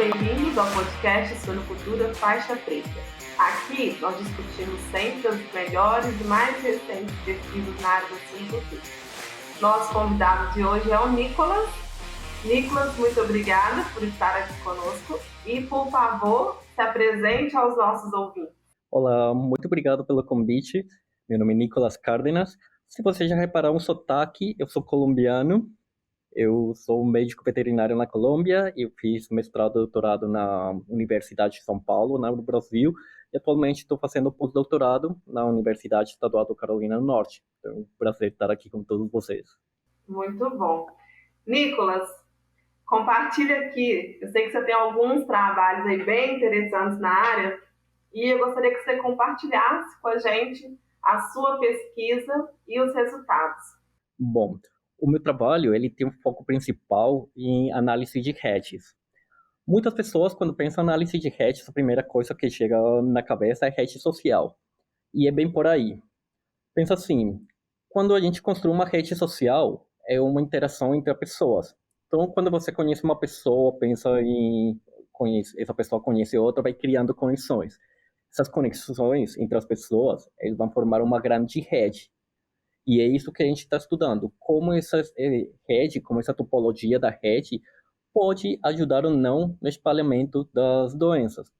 bem-vindos ao podcast Suinocultura Faixa Preta. Aqui nós discutimos sempre as melhores e mais recentes pesquisas na área da suinocultura. Nosso convidado de hoje é o Nicolas. Nicolas, muito obrigada por estar aqui conosco e, por favor, se apresente aos nossos ouvintes. Olá, muito obrigado pelo convite. Meu nome é Nicolas Cárdenas. Se você já reparar um sotaque, eu sou colombiano. Eu sou médico veterinário na Colômbia. Eu fiz mestrado e doutorado na Universidade de São Paulo, no Brasil. E atualmente estou fazendo pós-doutorado na Universidade Estadual do Carolina do Norte. Então, é um prazer estar aqui com todos vocês. Muito bom. Nicolas, compartilha aqui. Eu sei que você tem alguns trabalhos aí bem interessantes na área e eu gostaria que você compartilhasse com a gente a sua pesquisa e os resultados. Bom, o meu trabalho ele tem um foco principal em análise de redes. Muitas pessoas, quando pensam em análise de redes, a primeira coisa que chega na cabeça é rede social. E é bem por aí. Pensa assim, quando a gente construi uma rede social, é uma interação entre as pessoas. Então, quando você conhece uma pessoa, essa pessoa conhece outra, vai criando conexões. Essas conexões entre as pessoas, eles vão formar uma grande rede. E é isso que a gente está estudando, como essa rede, como essa topologia da rede pode ajudar ou não no espalhamento das doenças.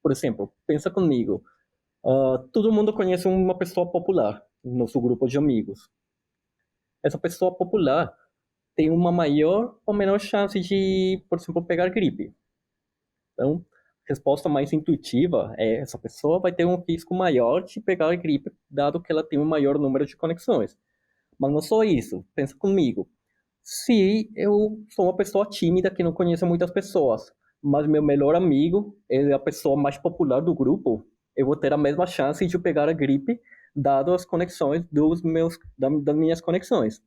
Por exemplo, pensa comigo, todo mundo conhece uma pessoa popular no nosso grupo de amigos. Essa pessoa popular tem uma maior ou menor chance de, por exemplo, pegar gripe. Então, a resposta mais intuitiva é essa pessoa vai ter um risco maior de pegar gripe, dado que ela tem um maior número de conexões. Mas não só isso, pensa comigo. Se eu sou uma pessoa tímida que não conhece muitas pessoas, mas meu melhor amigo é a pessoa mais popular do grupo, eu vou ter a mesma chance de pegar a gripe, dado as conexões das minhas conexões.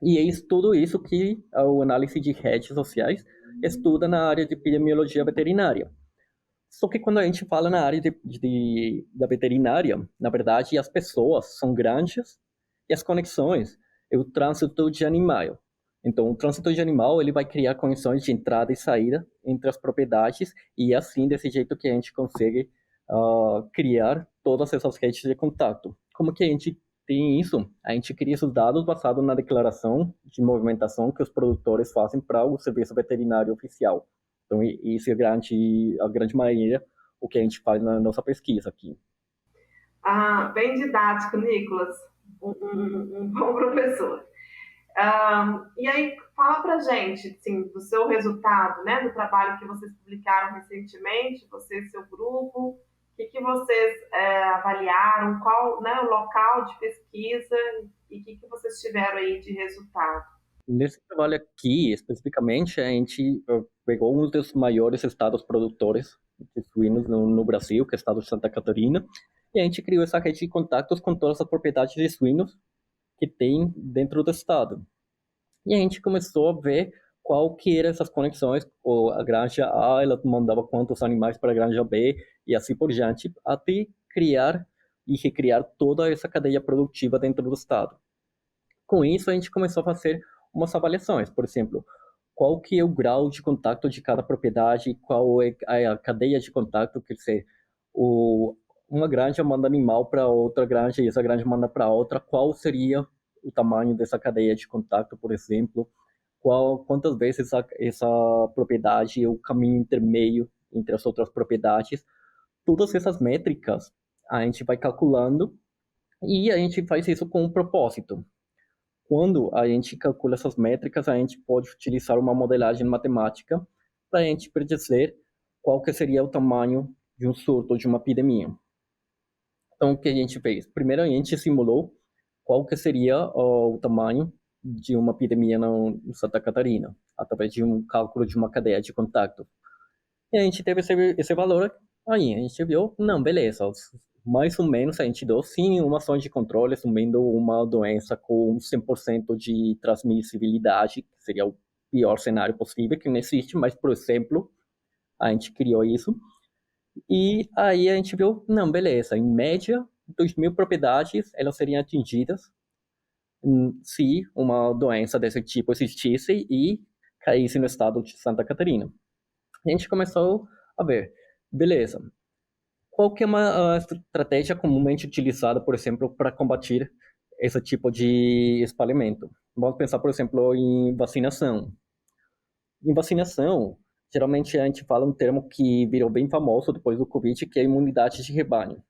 E é tudo isso que a análise de redes sociais estuda na área de epidemiologia veterinária. Só que quando a gente fala na área da veterinária, na verdade, as pessoas são grandes e as conexões é o trânsito de animal. Então, o trânsito de animal ele vai criar conexões de entrada e saída entre as propriedades e assim, desse jeito que a gente consegue criar todas essas redes de contato. Como que a gente tem isso? A gente cria esses dados basados na declaração de movimentação que os produtores fazem para o serviço veterinário oficial. Então, isso é a grande maioria o que a gente faz na nossa pesquisa aqui. Bem didático, Nicolas. Um bom professor. E aí, fala pra gente assim, do seu resultado, né, do trabalho que vocês publicaram recentemente, você e seu grupo, o que vocês avaliaram, qual, né, o local de pesquisa e o que vocês tiveram aí de resultado. Nesse trabalho aqui, especificamente, a gente pegou um dos maiores estados produtores de suínos no Brasil, que é o estado de Santa Catarina, e a gente criou essa rede de contatos com todas as propriedades de suínos que tem dentro do estado. E a gente começou a ver qual que eram essas conexões, ou a granja A, ela mandava quantos animais para a granja B, e assim por diante, até criar e recriar toda essa cadeia produtiva dentro do estado. Com isso, a gente começou a fazer umas avaliações, por exemplo, qual que é o grau de contato de cada propriedade, qual é a cadeia de contato, quer dizer, uma granja manda animal para outra granja e essa granja manda para outra, qual seria o tamanho dessa cadeia de contato, por exemplo, quantas vezes essa propriedade é o caminho intermeio entre as outras propriedades. Todas essas métricas a gente vai calculando e a gente faz isso com um propósito. Quando a gente calcula essas métricas, a gente pode utilizar uma modelagem matemática para a gente predizer qual que seria o tamanho de um surto, de uma epidemia. Então, o que a gente fez? Primeiro, a gente simulou qual que seria o tamanho de uma epidemia em Santa Catarina, através de um cálculo de uma cadeia de contato. E a gente teve esse valor aí, a gente viu, não, beleza, mais ou menos a gente deu sim uma ação de controle, assumindo uma doença com 100% de transmissibilidade, que seria o pior cenário possível, que não existe, mas, por exemplo, a gente criou isso. E aí a gente viu, não, beleza, em média, 2.000 propriedades, elas seriam atingidas se uma doença desse tipo existisse e caísse no estado de Santa Catarina. A gente começou a ver, beleza, qual que é uma estratégia comumente utilizada, por exemplo, para combater esse tipo de espalhamento? Vamos pensar, por exemplo, em vacinação. Em vacinação, geralmente a gente fala um termo que virou bem famoso depois do Covid, que é a imunidade de rebanho.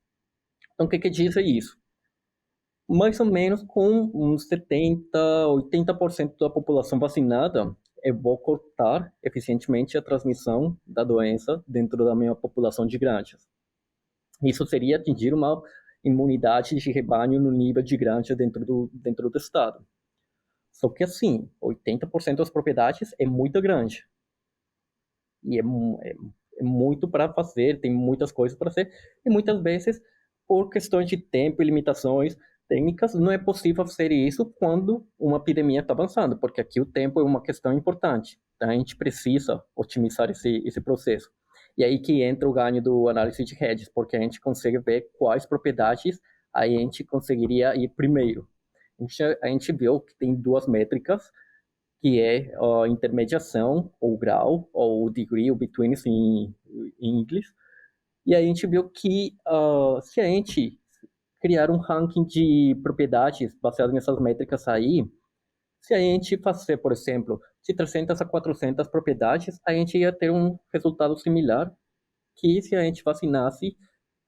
Então, o que diz isso? Mais ou menos com uns 70, 80% da população vacinada, eu vou cortar eficientemente a transmissão da doença dentro da minha população de granjas. Isso seria atingir uma imunidade de rebanho no nível de granja dentro do estado. Só que assim, 80% das propriedades é muito grande. E é muito para fazer, tem muitas coisas para fazer, e muitas vezes, por questões de tempo e limitações técnicas, não é possível fazer isso quando uma epidemia está avançando, porque aqui o tempo é uma questão importante. Então, a gente precisa otimizar esse processo. E aí que entra o ganho do análise de redes, porque a gente consegue ver quais propriedades a gente conseguiria ir primeiro. A gente viu que tem duas métricas, que é a intermediação, ou grau, ou degree, ou between em inglês. E aí a gente viu que se a gente criar um ranking de propriedades baseado nessas métricas aí, se a gente fazer, por exemplo, de 300 a 400 propriedades, a gente ia ter um resultado similar que se a gente vacinasse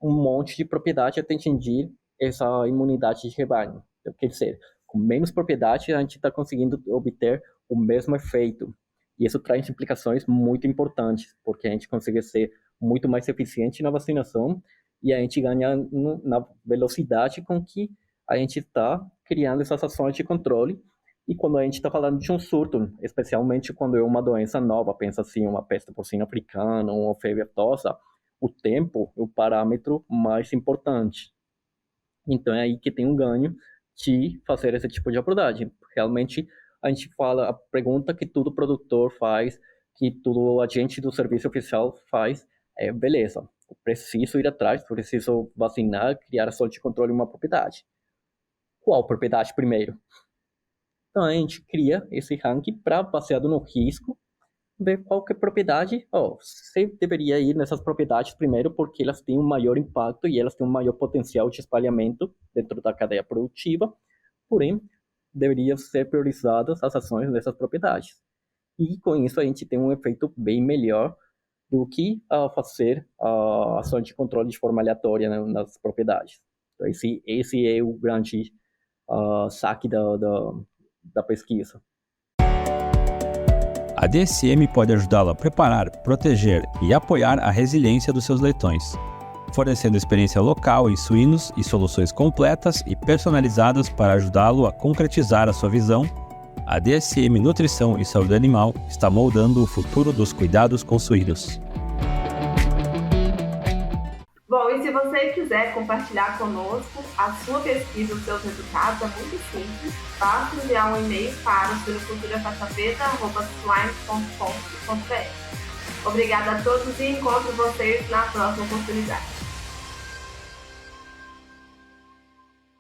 um monte de propriedade até atingir essa imunidade de rebanho. Então, quer dizer, com menos propriedade, a gente está conseguindo obter o mesmo efeito. E isso traz implicações muito importantes, porque a gente consegue ser muito mais eficiente na vacinação e a gente ganha na velocidade com que a gente está criando essas ações de controle. E quando a gente está falando de um surto, especialmente quando é uma doença nova, pensa assim, uma peste porcina africana, uma febre aftosa, o tempo é o parâmetro mais importante. Então é aí que tem um ganho de fazer esse tipo de abordagem. Realmente a gente fala, a pergunta que todo produtor faz, que todo agente do serviço oficial faz, é beleza, eu preciso ir atrás, preciso vacinar, criar ações de controle em uma propriedade. Qual propriedade primeiro? Então a gente cria esse ranking baseado no risco, ver qual que é a propriedade. Você deveria ir nessas propriedades primeiro porque elas têm um maior impacto e elas têm um maior potencial de espalhamento dentro da cadeia produtiva, porém, deveriam ser priorizadas as ações dessas propriedades. E com isso a gente tem um efeito bem melhor do que fazer a ação de controle de forma aleatória, né, nas propriedades. Então, esse é o grande saque da pesquisa. A DSM pode ajudá-lo a preparar, proteger e apoiar a resiliência dos seus leitões, fornecendo experiência local em suínos e soluções completas e personalizadas para ajudá-lo a concretizar a sua visão. A DSM Nutrição e Saúde Animal está moldando o futuro dos cuidados com suínos. Bom, e se você quiser compartilhar conosco a sua pesquisa, os seus resultados, é muito simples. Basta enviar um e-mail para o suinoculturafaixapreta@swine.com.br. Obrigada a todos e encontro vocês na próxima oportunidade.